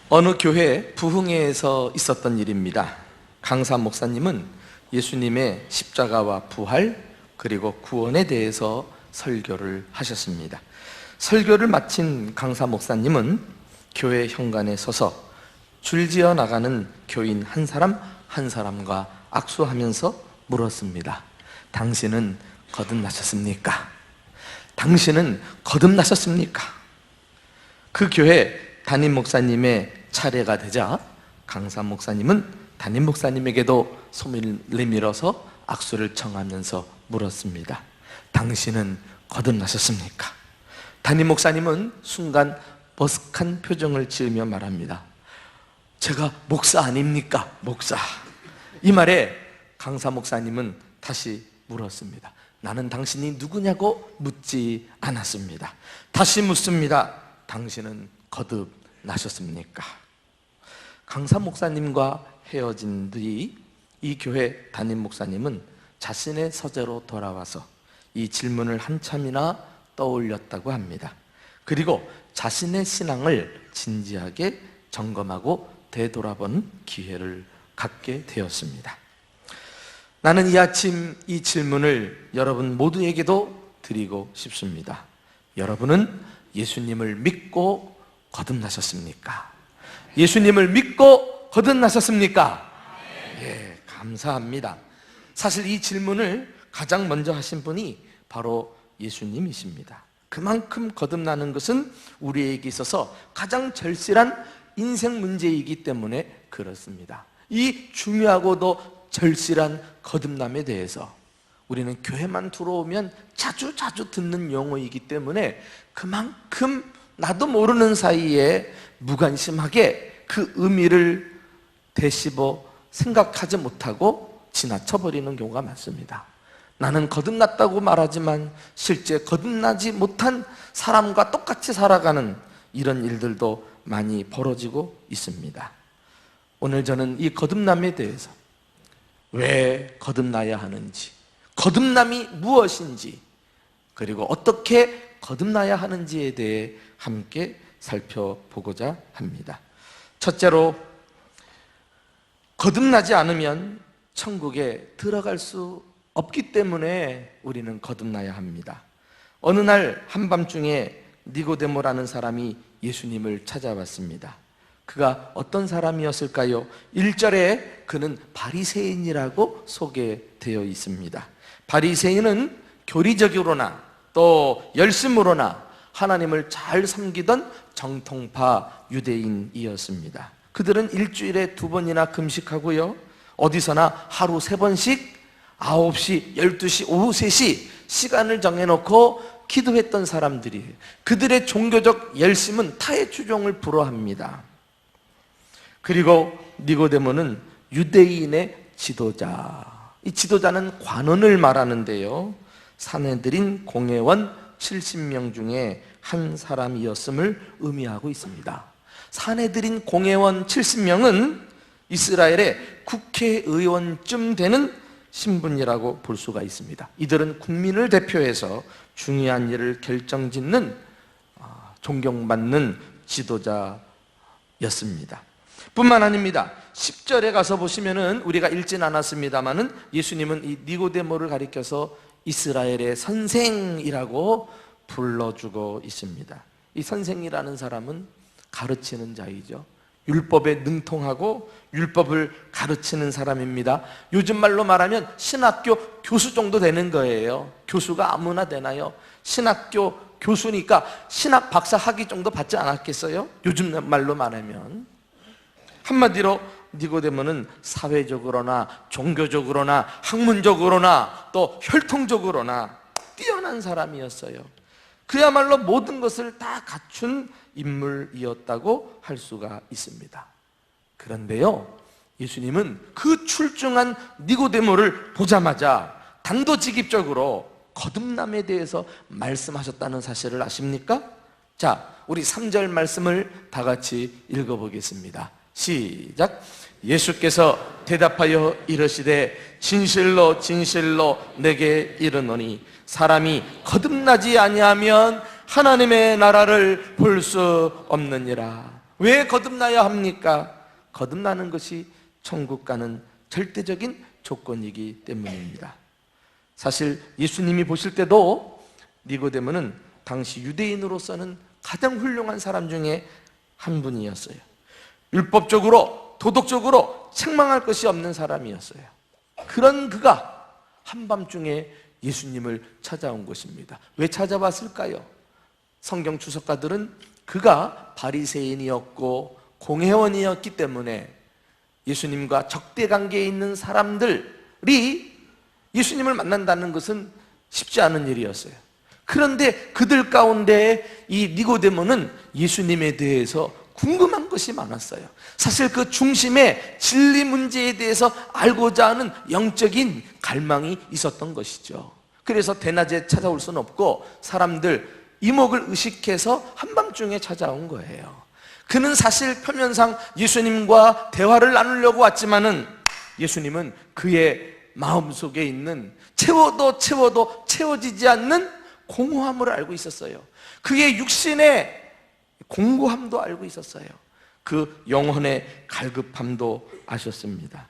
어느 교회 부흥회에서 있었던 일입니다. 강사 목사님은 예수님의 십자가와 부활 그리고 구원에 대해서 설교를 하셨습니다. 설교를 마친 강사 목사님은 교회 현관에 서서 줄지어 나가는 교인 한 사람 한 사람과 악수하면서 물었습니다. 당신은 거듭나셨습니까? 당신은 거듭나셨습니까? 그 교회 담임 목사님의 차례가 되자 강사 목사님은 담임 목사님에게도 손을 내밀어서 악수를 청하면서 물었습니다. 당신은 거듭나셨습니까? 담임 목사님은 순간 머쓱한 표정을 지으며 말합니다. 제가 목사 아닙니까? 목사. 이 말에 강사 목사님은 다시 물었습니다. 나는 당신이 누구냐고 묻지 않았습니다. 다시 묻습니다. 당신은 거듭나셨습니까? 강사 목사님과 헤어진 뒤 이 교회 담임 목사님은 자신의 서재로 돌아와서 이 질문을 한참이나 떠올렸다고 합니다. 그리고 자신의 신앙을 진지하게 점검하고 되돌아보는 기회를 갖게 되었습니다. 나는 이 아침 이 질문을 여러분 모두에게도 드리고 싶습니다. 여러분은 예수님을 믿고 거듭나셨습니까? 예수님을 믿고 거듭나셨습니까? 예, 감사합니다. 사실 이 질문을 가장 먼저 하신 분이 바로 예수님이십니다. 그만큼 거듭나는 것은 우리에게 있어서 가장 절실한 인생 문제이기 때문에 그렇습니다. 이 중요하고도 절실한 거듭남에 대해서 우리는 교회만 들어오면 자주 듣는 용어이기 때문에 그만큼 나도 모르는 사이에 무관심하게 그 의미를 되씹어 생각하지 못하고 지나쳐버리는 경우가 많습니다. 나는 거듭났다고 말하지만 실제 거듭나지 못한 사람과 똑같이 살아가는 이런 일들도 많이 벌어지고 있습니다. 오늘 저는 이 거듭남에 대해서 왜 거듭나야 하는지, 거듭남이 무엇인지, 그리고 어떻게 거듭나야 하는지에 대해 함께 살펴보고자 합니다. 첫째로, 거듭나지 않으면 천국에 들어갈 수 없기 때문에 우리는 거듭나야 합니다. 어느 날 한밤중에 니고데모라는 사람이 예수님을 찾아왔습니다. 그가 어떤 사람이었을까요? 1절에 그는 바리새인이라고 소개되어 있습니다. 바리새인은 교리적으로나 또 열심으로나 하나님을 잘 섬기던 정통파 유대인이었습니다. 그들은 일주일에 2번이나 금식하고요, 어디서나 하루 3번씩 9시, 12시, 오후 3시 시간을 정해놓고 기도했던 사람들이에요. 그들의 종교적 열심은 타의 추종을 불허합니다. 그리고 니고데모는 유대인의 지도자, 이 지도자는 관원을 말하는데요, 산헤드린 공회원 70명 중에 한 사람이었음을 의미하고 있습니다. 산헤드린 공회원 70명은 이스라엘의 국회의원쯤 되는 신분이라고 볼 수가 있습니다. 이들은 국민을 대표해서 중요한 일을 결정짓는 존경받는 지도자였습니다. 뿐만 아닙니다. 10절에 가서 보시면은 우리가 읽진 않았습니다만은 예수님은 이 니고데모를 가리켜서 이스라엘의 선생이라고 불러주고 있습니다. 이 선생이라는 사람은 가르치는 자이죠. 율법에 능통하고 율법을 가르치는 사람입니다. 요즘 말로 말하면 신학교 교수 정도 되는 거예요. 교수가 아무나 되나요? 신학교 교수니까 신학 박사 학위 정도 받지 않았겠어요? 요즘 말로 말하면. 한마디로 니고데모는 사회적으로나 종교적으로나 학문적으로나 또 혈통적으로나 뛰어난 사람이었어요. 그야말로 모든 것을 다 갖춘 인물이었다고 할 수가 있습니다. 그런데요, 예수님은 그 출중한 니고데모를 보자마자 단도직입적으로 거듭남에 대해서 말씀하셨다는 사실을 아십니까? 자, 우리 3절 말씀을 다 같이 읽어보겠습니다. 시작. 예수께서 대답하여 이르시되 진실로 진실로 내게 이르노니 사람이 거듭나지 아니하면 하나님의 나라를 볼 수 없느니라. 왜 거듭나야 합니까? 거듭나는 것이 천국 가는 절대적인 조건이기 때문입니다. 사실 예수님이 보실 때도 니고데모는 당시 유대인으로서는 가장 훌륭한 사람 중에 한 분이었어요. 율법적으로 도덕적으로 책망할 것이 없는 사람이었어요. 그런 그가 한밤중에 예수님을 찾아온 것입니다. 왜 찾아왔을까요? 성경 주석가들은 그가 바리새인이었고 공회원이었기 때문에 예수님과 적대 관계에 있는 사람들이 예수님을 만난다는 것은 쉽지 않은 일이었어요. 그런데 그들 가운데 이 니고데모는 예수님에 대해서 궁금한 것이 많았어요. 사실 그 중심에 진리 문제에 대해서 알고자 하는 영적인 갈망이 있었던 것이죠. 그래서 대낮에 찾아올 수는 없고 사람들 이목을 의식해서 한밤중에 찾아온 거예요. 그는 사실 표면상 예수님과 대화를 나누려고 왔지만은 예수님은 그의 마음속에 있는 채워도 채워지지 않는 공허함을 알고 있었어요. 그의 육신의 공고함도 알고 있었어요. 그 영혼의 갈급함도 아셨습니다.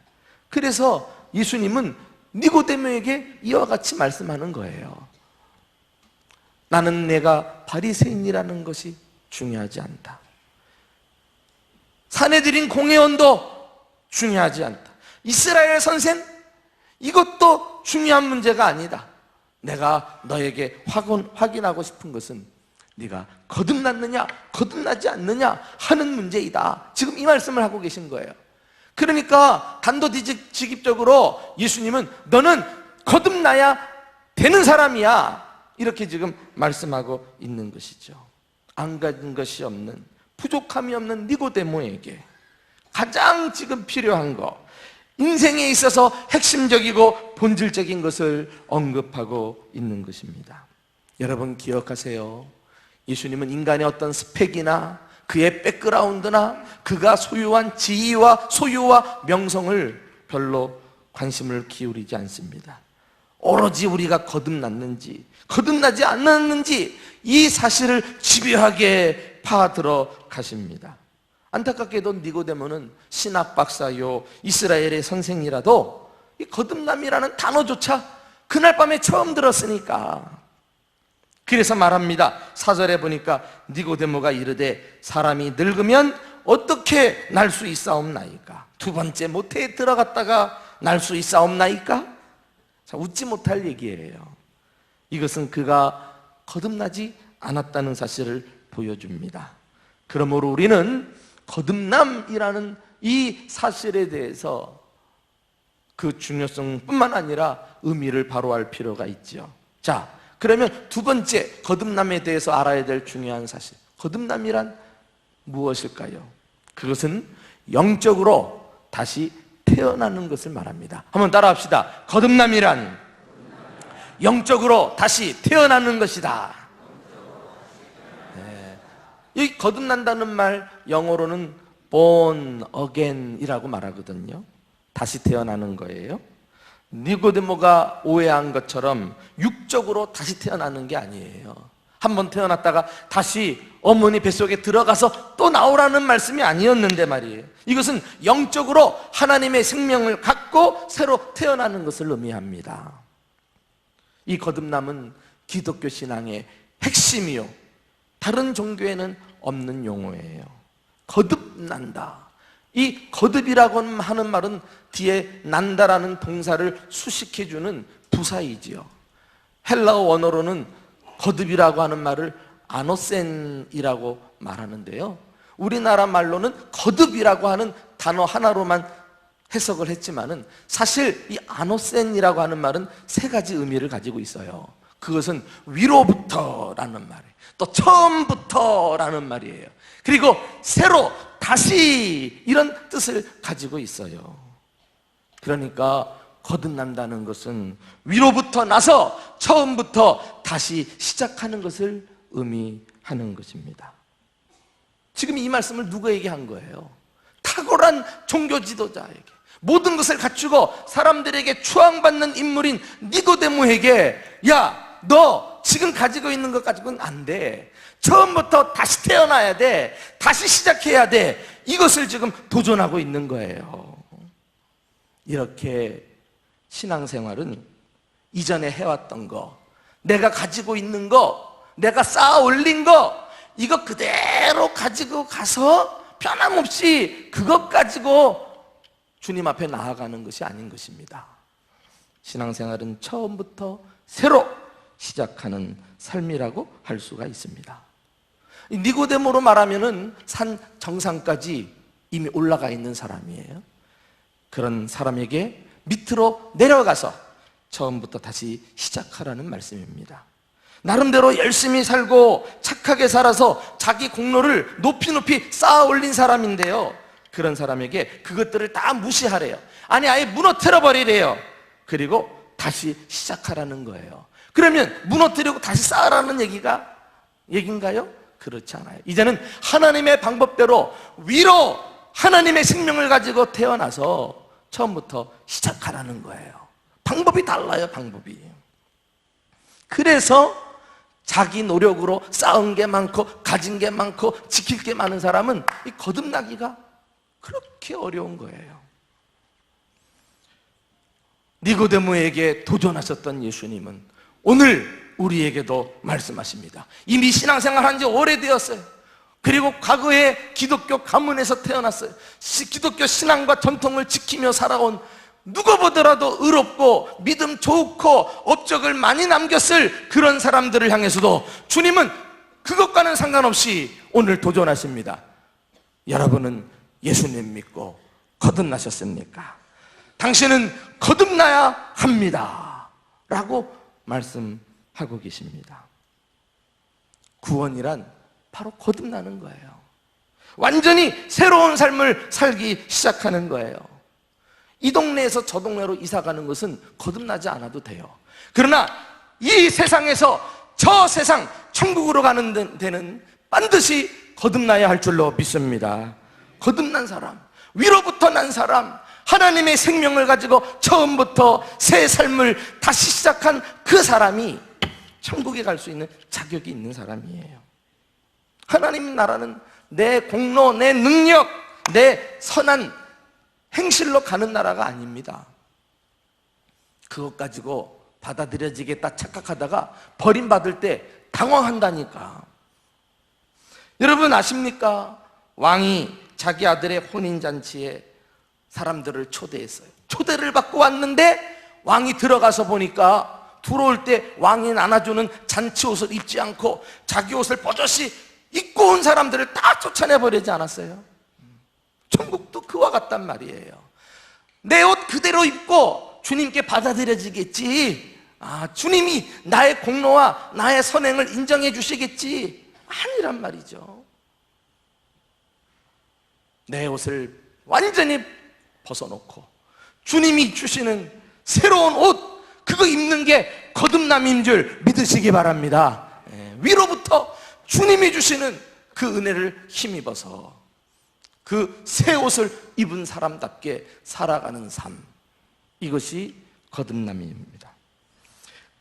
그래서 예수님은 니고데모에게 이와 같이 말씀하는 거예요. 나는 내가 바리새인이라는 것이 중요하지 않다. 사내들인 공회원도 중요하지 않다. 이스라엘 선생, 이것도 중요한 문제가 아니다. 내가 너에게 확인하고 싶은 것은 네가 거듭났느냐 거듭나지 않느냐 하는 문제이다. 지금 이 말씀을 하고 계신 거예요. 그러니까 단도직입적으로 예수님은 너는 거듭나야 되는 사람이야, 이렇게 지금 말씀하고 있는 것이죠. 안 가진 것이 없는, 부족함이 없는 니고데모에게 가장 지금 필요한 거, 인생에 있어서 핵심적이고 본질적인 것을 언급하고 있는 것입니다. 여러분 기억하세요. 예수님은 인간의 어떤 스펙이나 그의 백그라운드나 그가 소유한 지위와 소유와 명성을 별로 관심을 기울이지 않습니다. 오로지 우리가 거듭났는지 거듭나지 않았는지 이 사실을 집요하게 파들어 가십니다. 안타깝게도 니고데모는 신학 박사요 이스라엘의 선생이라도 이 거듭남이라는 단어조차 그날 밤에 처음 들었으니까, 그래서 말합니다. 4절에 보니까 니고데모가 이르되 사람이 늙으면 어떻게 날 수 있사옵나이까? 두 번째 모태에 들어갔다가 날 수 있사옵나이까? 자, 웃지 못할 얘기예요. 이것은 그가 거듭나지 않았다는 사실을 보여줍니다. 그러므로 우리는 거듭남이라는 이 사실에 대해서 그 중요성뿐만 아니라 의미를 바로 알 필요가 있죠. 자, 그러면 두 번째 거듭남에 대해서 알아야 될 중요한 사실, 거듭남이란 무엇일까요? 그것은 영적으로 다시 태어나는 것을 말합니다. 한번 따라합시다. 거듭남이란 영적으로 다시 태어나는 것이다. 네. 이 거듭난다는 말 영어로는 born again이라고 말하거든요. 다시 태어나는 거예요. 니고데모가 오해한 것처럼 육적으로 다시 태어나는 게 아니에요. 한번 태어났다가 다시 어머니 뱃속에 들어가서 또 나오라는 말씀이 아니었는데 말이에요. 이것은 영적으로 하나님의 생명을 갖고 새로 태어나는 것을 의미합니다. 이 거듭남은 기독교 신앙의 핵심이요, 다른 종교에는 없는 용어예요. 거듭난다. 이 거듭이라고 하는 말은 뒤에 난다라는 동사를 수식해주는 부사이지요. 헬라어 원어로는 거듭이라고 하는 말을 아노센이라고 말하는데요, 우리나라 말로는 거듭이라고 하는 단어 하나로만 해석을 했지만은 사실 이 아노센이라고 하는 말은 세 가지 의미를 가지고 있어요. 그것은 위로부터라는 말이에요. 또 처음부터라는 말이에요. 그리고 새로, 다시, 이런 뜻을 가지고 있어요. 그러니까 거듭난다는 것은 위로부터 나서 처음부터 다시 시작하는 것을 의미하는 것입니다. 지금 이 말씀을 누구에게 한 거예요? 탁월한 종교 지도자에게, 모든 것을 갖추고 사람들에게 추앙받는 인물인 니고데모에게, 야, 너 지금 가지고 있는 것 가지고는 안 돼. 처음부터 다시 태어나야 돼. 다시 시작해야 돼. 이것을 지금 도전하고 있는 거예요. 이렇게 신앙생활은 이전에 해왔던 거, 내가 가지고 있는 거, 내가 쌓아 올린 거, 이거 그대로 가지고 가서 변함없이 그것 가지고 주님 앞에 나아가는 것이 아닌 것입니다. 신앙생활은 처음부터 새로 시작하는 삶이라고 할 수가 있습니다. 니고데모로 말하면은 산 정상까지 이미 올라가 있는 사람이에요. 그런 사람에게 밑으로 내려가서 처음부터 다시 시작하라는 말씀입니다. 나름대로 열심히 살고 착하게 살아서 자기 공로를 높이 쌓아 올린 사람인데요, 그런 사람에게 그것들을 다 무시하래요. 아니, 아예 무너뜨려 버리래요. 그리고 다시 시작하라는 거예요. 그러면 무너뜨리고 다시 쌓으라는 얘기인가요? 그렇지 않아요. 이제는 하나님의 방법대로 위로 하나님의 생명을 가지고 태어나서 처음부터 시작하라는 거예요. 방법이 달라요, 방법이. 그래서 자기 노력으로 쌓은 게 많고 가진 게 많고 지킬 게 많은 사람은 이 거듭나기가 그렇게 어려운 거예요. 니고데모에게 도전하셨던 예수님은 오늘 우리에게도 말씀하십니다. 이미 신앙생활 한 지 오래되었어요. 그리고 과거에 기독교 가문에서 태어났어요. 기독교 신앙과 전통을 지키며 살아온 누가 보더라도 의롭고 믿음 좋고 업적을 많이 남겼을 그런 사람들을 향해서도 주님은 그것과는 상관없이 오늘 도전하십니다. 여러분은 예수님 믿고 거듭나셨습니까? 당신은 거듭나야 합니다 라고 말씀하고 계십니다. 구원이란 바로 거듭나는 거예요. 완전히 새로운 삶을 살기 시작하는 거예요. 이 동네에서 저 동네로 이사 가는 것은 거듭나지 않아도 돼요. 그러나 이 세상에서 저 세상 천국으로 가는 데는 반드시 거듭나야 할 줄로 믿습니다. 거듭난 사람, 위로부터 난 사람, 하나님의 생명을 가지고 처음부터 새 삶을 다시 시작한 그 사람이 천국에 갈 수 있는 자격이 있는 사람이에요. 하나님 나라는 내 공로, 내 능력, 내 선한 행실로 가는 나라가 아닙니다. 그것 가지고 받아들여지겠다 착각하다가 버림받을 때 당황한다니까. 여러분 아십니까? 왕이 자기 아들의 혼인잔치에 사람들을 초대했어요. 초대를 받고 왔는데 왕이 들어가서 보니까 들어올 때 왕이 나눠주는 잔치 옷을 입지 않고 자기 옷을 버젓이 입고 온 사람들을 다 쫓아내버리지 않았어요? 천국도 그와 같단 말이에요. 내 옷 그대로 입고 주님께 받아들여지겠지, 주님이 나의 공로와 나의 선행을 인정해 주시겠지, 아니란 말이죠. 내 옷을 완전히 벗어놓고 주님이 주시는 새로운 옷, 그거 입는 게 거듭남인 줄 믿으시기 바랍니다. 위로부터 주님이 주시는 그 은혜를 힘입어서 그 새 옷을 입은 사람답게 살아가는 삶, 이것이 거듭남입니다.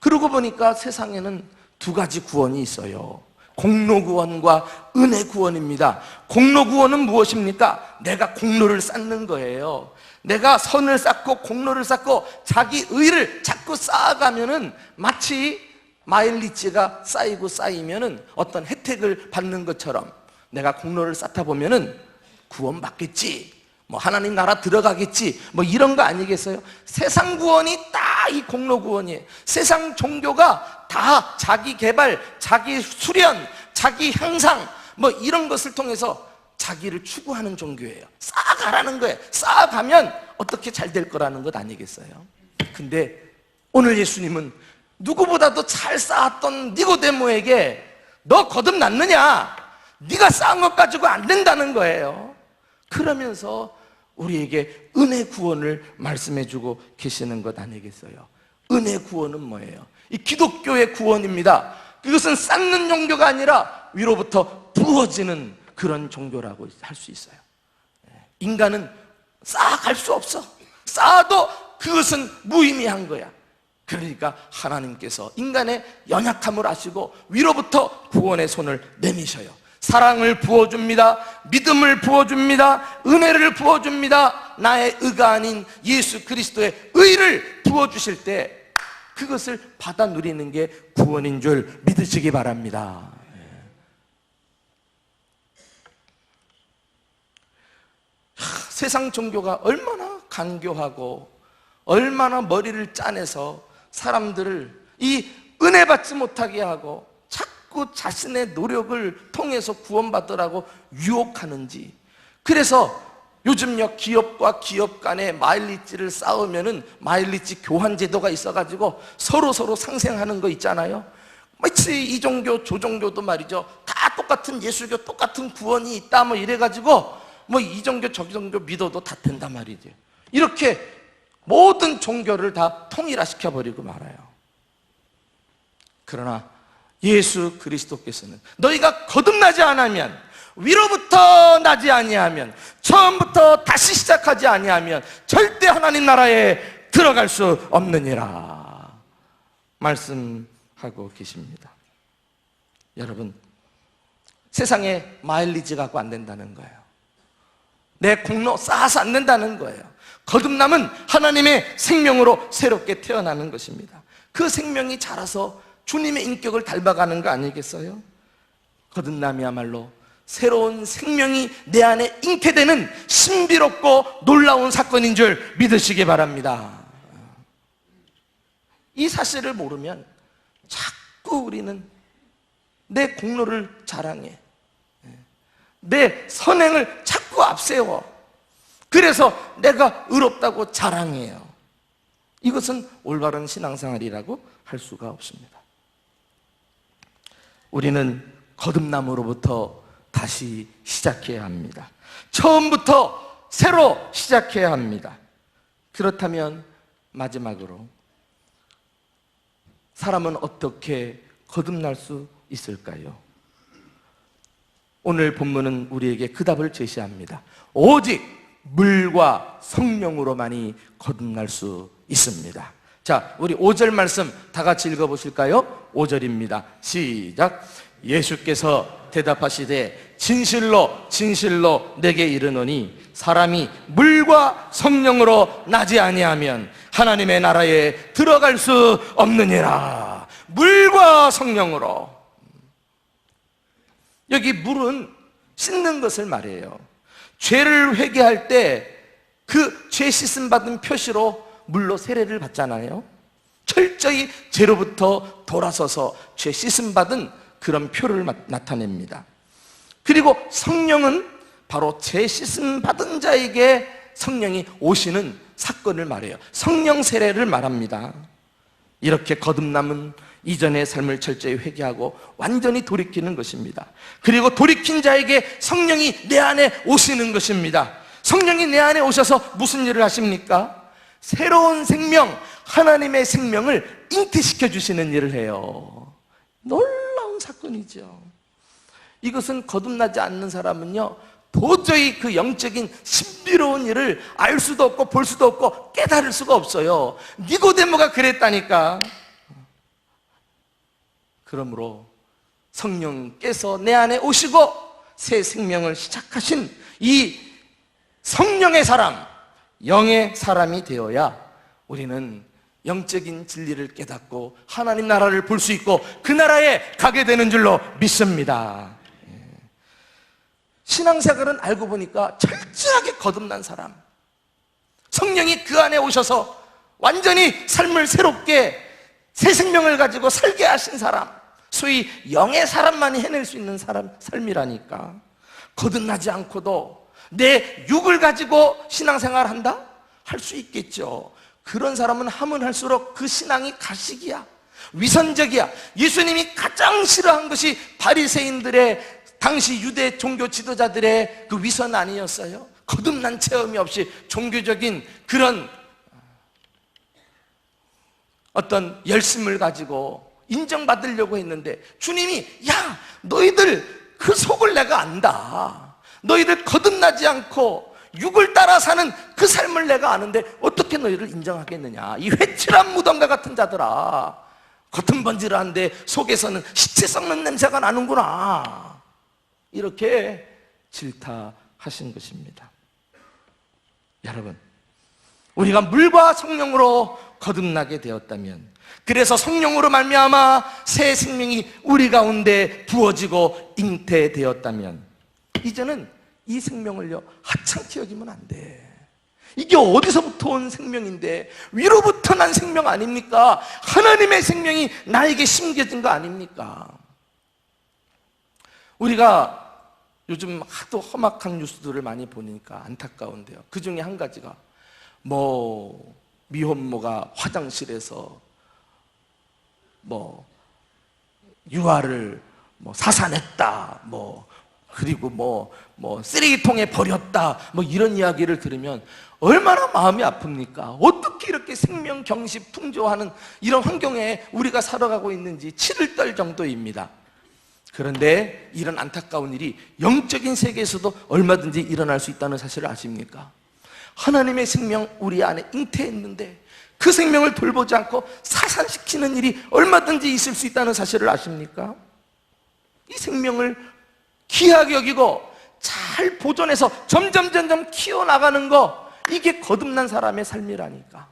그러고 보니까 세상에는 두 가지 구원이 있어요. 공로 구원과 은혜 구원입니다. 공로 구원은 무엇입니까? 내가 공로를 쌓는 거예요. 내가 선을 쌓고 공로를 쌓고 자기 의를 자꾸 쌓아가면은 마치 마일리지가 쌓이고 쌓이면은 어떤 혜택을 받는 것처럼 내가 공로를 쌓다 보면은 구원 받겠지, 뭐 하나님 나라 들어가겠지, 뭐 이런 거 아니겠어요? 세상 구원이 딱 이 공로 구원이에요. 세상 종교가 다 자기 개발, 자기 수련, 자기 향상, 뭐 이런 것을 통해서 자기를 추구하는 종교예요. 쌓아가라는 거예요. 쌓아가면 어떻게 잘 될 거라는 것 아니겠어요? 근데 오늘 예수님은 누구보다도 잘 쌓았던 니고데모에게 너 거듭났느냐? 네가 쌓은 것 가지고 안 된다는 거예요. 그러면서 우리에게 은혜 구원을 말씀해주고 계시는 것 아니겠어요? 은혜 구원은 뭐예요? 이 기독교의 구원입니다. 이것은 쌓는 종교가 아니라 위로부터 부어지는 그런 종교라고 할 수 있어요. 인간은 쌓아갈 수 없어. 쌓아도 그것은 무의미한 거야. 그러니까 하나님께서 인간의 연약함을 아시고 위로부터 구원의 손을 내미셔요. 사랑을 부어줍니다. 믿음을 부어줍니다. 은혜를 부어줍니다. 나의 의가 아닌 예수 그리스도의 의를 부어주실 때 그것을 받아 누리는 게 구원인 줄 믿으시기 바랍니다. 세상 종교가 얼마나 간교하고 얼마나 머리를 짜내서 사람들을 이 은혜 받지 못하게 하고 자꾸 자신의 노력을 통해서 구원받으라고 유혹하는지. 그래서 요즘요 기업과 기업 간에 마일리지를 쌓으면은 마일리지 교환 제도가 있어가지고 서로 상생하는 거 있잖아요. 마치 이 종교 저 종교도 말이죠, 다 똑같은 예수교 똑같은 구원이 있다 뭐 이래가지고 뭐 이 종교 저 종교 믿어도 다 된단 말이죠. 이렇게 모든 종교를 다 통일화시켜 버리고 말아요. 그러나 예수 그리스도께서는 너희가 거듭나지 않으면, 위로부터 나지 아니하면, 처음부터 다시 시작하지 아니하면 절대 하나님 나라에 들어갈 수 없느니라 말씀하고 계십니다. 여러분, 세상에 마일리지 갖고 안 된다는 거예요. 내 공로 쌓아서 안 된다는 거예요. 거듭남은 하나님의 생명으로 새롭게 태어나는 것입니다. 그 생명이 자라서 주님의 인격을 닮아가는 거 아니겠어요? 거듭남이야말로 새로운 생명이 내 안에 잉태되는 신비롭고 놀라운 사건인 줄 믿으시기 바랍니다. 이 사실을 모르면 자꾸 우리는 내 공로를 자랑해, 내 선행을 자꾸 앞세워. 그래서 내가 의롭다고 자랑해요. 이것은 올바른 신앙생활이라고 할 수가 없습니다. 우리는 거듭남으로부터 다시 시작해야 합니다. 처음부터 새로 시작해야 합니다. 그렇다면 마지막으로 사람은 어떻게 거듭날 수 있을까요? 오늘 본문은 우리에게 그 답을 제시합니다. 오직 물과 성령으로만이 거듭날 수 있습니다. 자, 우리 5절 말씀 다 같이 읽어보실까요? 5절입니다. 시작. 예수께서 대답하시되 진실로 진실로 내게 이르노니 사람이 물과 성령으로 나지 아니하면 하나님의 나라에 들어갈 수 없느니라. 물과 성령으로. 여기 물은 씻는 것을 말해요. 죄를 회개할 때 그 죄 씻음 받은 표시로 물로 세례를 받잖아요. 철저히 죄로부터 돌아서서 죄 씻음 받은 그런 표를 나타냅니다. 그리고 성령은 바로 죄 씻음 받은 자에게 성령이 오시는 사건을 말해요. 성령 세례를 말합니다. 이렇게 거듭남은 이전의 삶을 철저히 회개하고 완전히 돌이키는 것입니다. 그리고 돌이킨 자에게 성령이 내 안에 오시는 것입니다. 성령이 내 안에 오셔서 무슨 일을 하십니까? 새로운 생명, 하나님의 생명을 잉태시켜 주시는 일을 해요. 놀라운 사건이죠. 이것은 거듭나지 않는 사람은요, 도저히 그 영적인 신비로운 일을 알 수도 없고 볼 수도 없고 깨달을 수가 없어요. 니고데모가 그랬다니까. 그러므로 성령께서 내 안에 오시고 새 생명을 시작하신 이 성령의 사람, 영의 사람이 되어야 우리는 영적인 진리를 깨닫고 하나님 나라를 볼 수 있고 그 나라에 가게 되는 줄로 믿습니다. 신앙생활은 알고 보니까 철저하게 거듭난 사람, 성령이 그 안에 오셔서 완전히 삶을 새롭게 새 생명을 가지고 살게 하신 사람, 소위 영의 사람만이 해낼 수 있는 삶이라니까. 거듭나지 않고도 내 육을 가지고 신앙생활 한다? 할 수 있겠죠. 그런 사람은 하면 할수록 그 신앙이 가식이야, 위선적이야. 예수님이 가장 싫어한 것이 바리새인들의, 당시 유대 종교 지도자들의 그 위선 아니었어요? 거듭난 체험이 없이 종교적인 그런 어떤 열심을 가지고 인정받으려고 했는데 주님이, 야, 너희들 그 속을 내가 안다. 너희들 거듭나지 않고 육을 따라 사는 그 삶을 내가 아는데 어떻게 너희를 인정하겠느냐. 이 회칠한 무덤과 같은 자들아, 겉은 번지르한데 속에서는 시체 썩는 냄새가 나는구나. 이렇게 질타하신 것입니다. 여러분, 우리가 물과 성령으로 거듭나게 되었다면, 그래서 성령으로 말미암아 새 생명이 우리 가운데 부어지고 잉태되었다면, 이제는 이 생명을요 하찮게 여기면 안 돼. 이게 어디서부터 온 생명인데, 위로부터 난 생명 아닙니까? 하나님의 생명이 나에게 심겨진 거 아닙니까? 우리가 요즘 하도 험악한 뉴스들을 많이 보니까 안타까운데요, 그 중에 한 가지가 미혼모가 화장실에서 유아를 사산했다, 그리고 쓰레기통에 버렸다, 이런 이야기를 들으면 얼마나 마음이 아픕니까? 어떻게 이렇게 생명 경시 풍조하는 이런 환경에 우리가 살아가고 있는지 치를 떨 정도입니다. 그런데 이런 안타까운 일이 영적인 세계에서도 얼마든지 일어날 수 있다는 사실을 아십니까? 하나님의 생명 우리 안에 잉태했는데 그 생명을 돌보지 않고 사산시키는 일이 얼마든지 있을 수 있다는 사실을 아십니까? 이 생명을 귀하게 여기고 잘 보존해서 점점 키워나가는 거, 이게 거듭난 사람의 삶이라니까.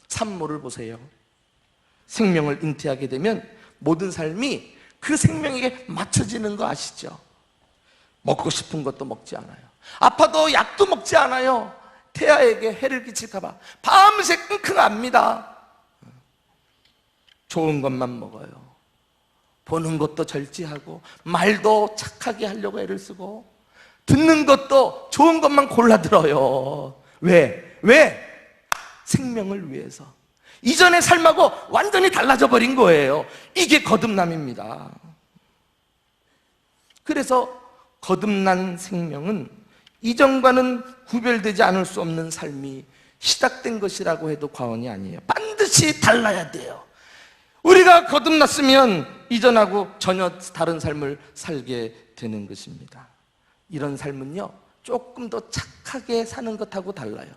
산모를 보세요. 생명을 잉태하게 되면 모든 삶이 그 생명에게 맞춰지는 거 아시죠? 먹고 싶은 것도 먹지 않아요. 아파도 약도 먹지 않아요. 태아에게 해를 끼칠까 봐 밤새 끙끙합니다. 좋은 것만 먹어요. 보는 것도 절제하고 말도 착하게 하려고 애를 쓰고 듣는 것도 좋은 것만 골라 들어요. 왜? 생명을 위해서. 이전의 삶하고 완전히 달라져 버린 거예요. 이게 거듭남입니다. 그래서 거듭난 생명은 이전과는 구별되지 않을 수 없는 삶이 시작된 것이라고 해도 과언이 아니에요. 반드시 달라야 돼요. 우리가 거듭났으면 이전하고 전혀 다른 삶을 살게 되는 것입니다. 이런 삶은요, 조금 더 착하게 사는 것하고 달라요.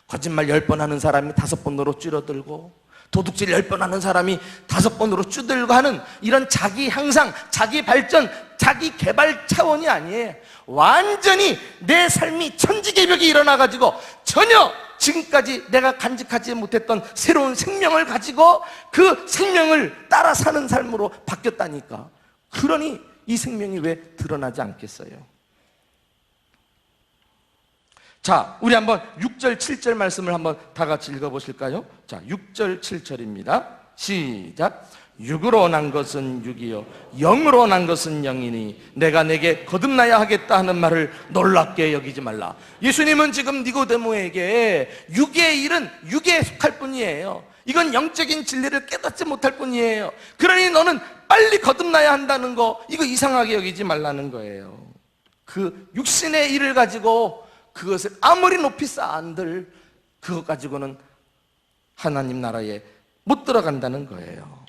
거짓말 10번 하는 사람이 5번으로 줄어들고, 도둑질 10번 하는 사람이 5번으로 줄어들고 하는 이런 자기 향상, 자기 발전, 자기 개발 차원이 아니에요. 완전히 내 삶이 천지개벽이 일어나가지고 전혀 지금까지 내가 간직하지 못했던 새로운 생명을 가지고 그 생명을 따라 사는 삶으로 바뀌었다니까. 그러니 이 생명이 왜 드러나지 않겠어요? 자, 우리 한번 6절, 7절 말씀을 한번 다 같이 읽어보실까요? 자, 6절, 7절입니다. 시작. 육으로 난 것은 육이요 영으로 난 것은 영이니 내가 내게 거듭나야 하겠다 하는 말을 놀랍게 여기지 말라. 예수님은 지금 니고데모에게 육의 일은 육에 속할 뿐이에요. 이건 영적인 진리를 깨닫지 못할 뿐이에요. 그러니 너는 빨리 거듭나야 한다는 거, 이거 이상하게 여기지 말라는 거예요. 그 육신의 일을 가지고 그것을 아무리 높이 쌓은들 그것 가지고는 하나님 나라에 못 들어간다는 거예요.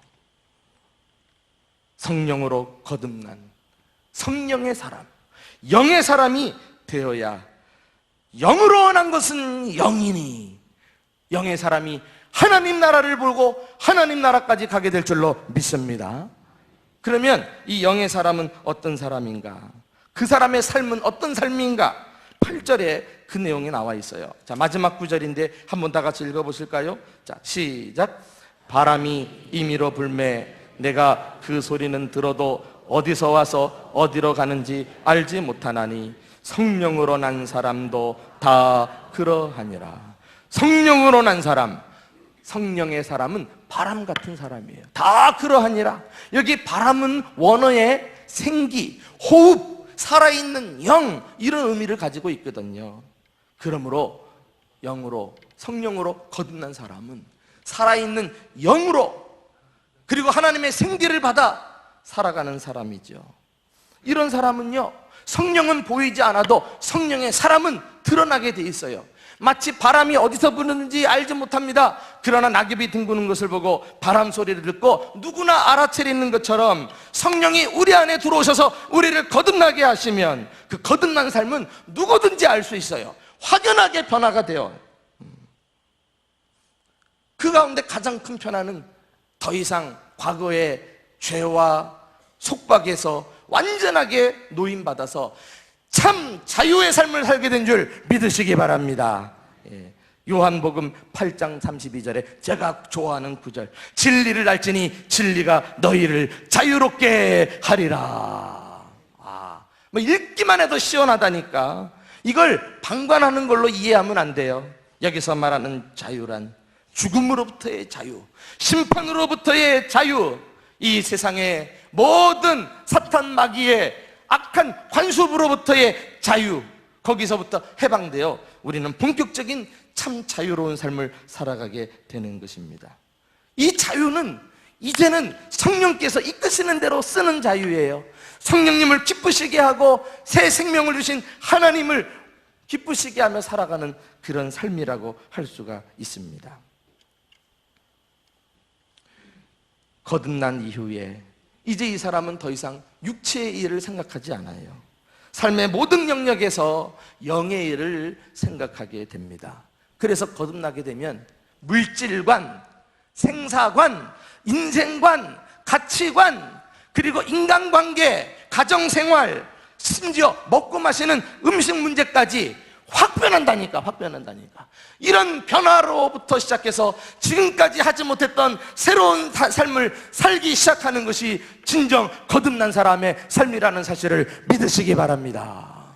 성령으로 거듭난 성령의 사람, 영의 사람이 되어야, 영으로 난 것은 영이니 영의 사람이 하나님 나라를 보고 하나님 나라까지 가게 될 줄로 믿습니다. 그러면 이 영의 사람은 어떤 사람인가? 그 사람의 삶은 어떤 삶인가? 8절에 그 내용이 나와 있어요. 자, 마지막 구절인데 한번 다 같이 읽어보실까요? 자, 시작. 바람이 임의로 불매 내가 그 소리는 들어도 어디서 와서 어디로 가는지 알지 못하나니 성령으로 난 사람도 다 그러하니라. 성령으로 난 사람, 성령의 사람은 바람 같은 사람이에요. 다 그러하니라. 여기 바람은 원어의 생기, 호흡, 살아있는 영, 이런 의미를 가지고 있거든요. 그러므로 영으로, 성령으로 거듭난 사람은 살아있는 영으로, 그리고 하나님의 생기를 받아 살아가는 사람이죠. 이런 사람은요, 성령은 보이지 않아도 성령의 사람은 드러나게 돼 있어요. 마치 바람이 어디서 부는지 알지 못합니다. 그러나 낙엽이 뒹구는 것을 보고 바람 소리를 듣고 누구나 알아차리는 것처럼 성령이 우리 안에 들어오셔서 우리를 거듭나게 하시면 그 거듭난 삶은 누구든지 알 수 있어요. 확연하게 변화가 되어, 그 가운데 가장 큰 변화는 더 이상 과거의 죄와 속박에서 완전하게 노임받아서 참 자유의 삶을 살게 된 줄 믿으시기 바랍니다. 요한복음 8장 32절에 제가 좋아하는 구절, 진리를 알지니 진리가 너희를 자유롭게 하리라. 뭐 읽기만 해도 시원하다니까. 이걸 방관하는 걸로 이해하면 안 돼요. 여기서 말하는 자유란 죽음으로부터의 자유, 심판으로부터의 자유, 이 세상의 모든 사탄 마귀의 악한 관습으로부터의 자유, 거기서부터 해방되어 우리는 본격적인 참 자유로운 삶을 살아가게 되는 것입니다. 이 자유는 이제는 성령께서 이끄시는 대로 쓰는 자유예요. 성령님을 기쁘시게 하고 새 생명을 주신 하나님을 기쁘시게 하며 살아가는 그런 삶이라고 할 수가 있습니다. 거듭난 이후에 이제 이 사람은 더 이상 육체의 일을 생각하지 않아요. 삶의 모든 영역에서 영의 일을 생각하게 됩니다. 그래서 거듭나게 되면 물질관, 생사관, 인생관, 가치관, 그리고 인간관계, 가정생활, 심지어 먹고 마시는 음식 문제까지 확 변한다니까. 이런 변화로부터 시작해서 지금까지 하지 못했던 새로운 삶을 살기 시작하는 것이 진정 거듭난 사람의 삶이라는 사실을 믿으시기 바랍니다.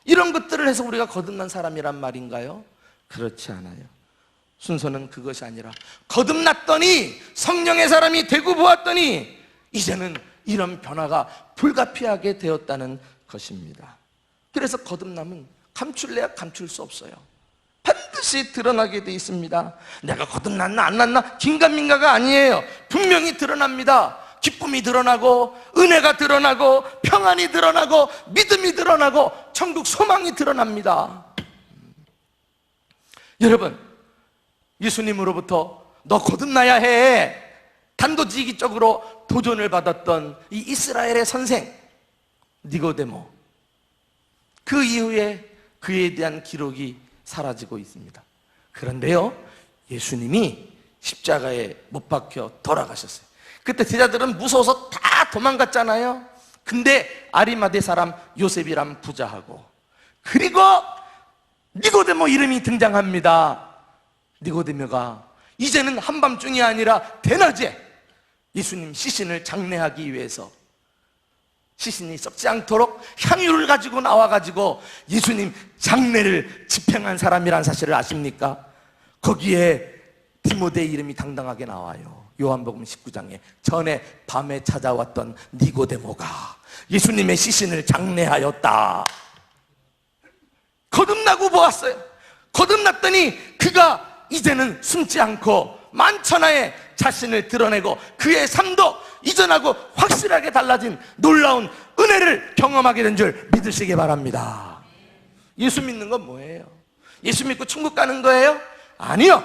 이런 것들을 해서 우리가 거듭난 사람이란 말인가요? 그렇지 않아요. 순서는 그것이 아니라 거듭났더니, 성령의 사람이 되고 보았더니 이제는 이런 변화가 불가피하게 되었다는 것입니다. 그래서 거듭남은 감출래야 감출 수 없어요. 반드시 드러나게 돼 있습니다. 내가 거듭났나 안 났나 긴가민가가 아니에요. 분명히 드러납니다. 기쁨이 드러나고, 은혜가 드러나고, 평안이 드러나고, 믿음이 드러나고, 천국 소망이 드러납니다. 여러분, 예수님으로부터 너 거듭나야 해 단도직입적으로 도전을 받았던 이 이스라엘의 선생 니고데모, 그 이후에 그에 대한 기록이 사라지고 있습니다. 그런데요, 예수님이 십자가에 못 박혀 돌아가셨어요. 그때 제자들은 무서워서 다 도망갔잖아요. 근데 아리마대 사람 요셉이란 부자하고, 그리고 니고데모 이름이 등장합니다. 니고데모가 이제는 한밤중이 아니라 대낮에 예수님 시신을 장례하기 위해서, 시신이 썩지 않도록 향유를 가지고 나와가지고 예수님 장례를 집행한 사람이란 사실을 아십니까? 거기에 디모데의 이름이 당당하게 나와요. 요한복음 19장에 전에 밤에 찾아왔던 니고데모가 예수님의 시신을 장례하였다. 거듭나고 보았어요. 거듭났더니 그가 이제는 숨지 않고 만천하에 자신을 드러내고 그의 삶도 이전하고 확실하게 달라진 놀라운 은혜를 경험하게 된 줄 믿으시기 바랍니다. 예수 믿는 건 뭐예요? 예수 믿고 천국 가는 거예요? 아니요.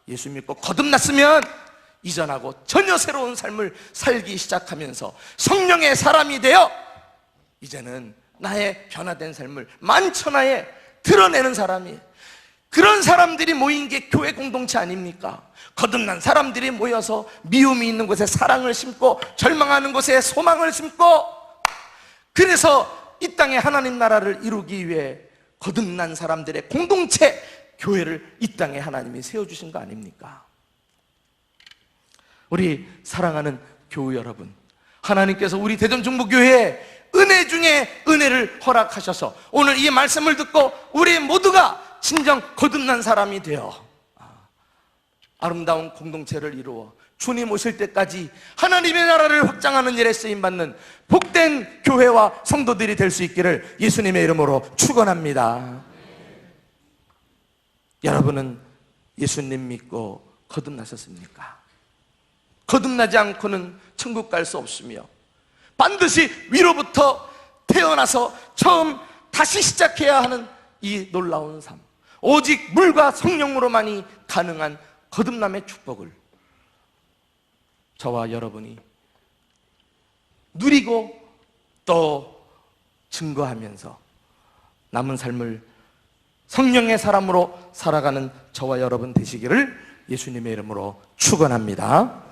예수 믿고 거듭났으면 이전하고 전혀 새로운 삶을 살기 시작하면서 성령의 사람이 되어 이제는 나의 변화된 삶을 만천하에 드러내는 사람이, 그런 사람들이 모인 게 교회 공동체 아닙니까? 거듭난 사람들이 모여서 미움이 있는 곳에 사랑을 심고, 절망하는 곳에 소망을 심고, 그래서 이 땅에 하나님 나라를 이루기 위해 거듭난 사람들의 공동체 교회를 이 땅에 하나님이 세워주신 거 아닙니까? 우리 사랑하는 교우 여러분, 하나님께서 우리 대전중부교회에 은혜 중에 은혜를 허락하셔서 오늘 이 말씀을 듣고 우리 모두가 진정 거듭난 사람이 되어 아름다운 공동체를 이루어 주님 오실 때까지 하나님의 나라를 확장하는 일에 쓰임받는 복된 교회와 성도들이 될 수 있기를 예수님의 이름으로 축원합니다. 여러분은 예수님 믿고 거듭나셨습니까? 거듭나지 않고는 천국 갈 수 없으며 반드시 위로부터 태어나서 처음 다시 시작해야 하는 이 놀라운 삶, 오직 물과 성령으로만이 가능한 거듭남의 축복을 저와 여러분이 누리고 또 증거하면서 남은 삶을 성령의 사람으로 살아가는 저와 여러분 되시기를 예수님의 이름으로 축원합니다.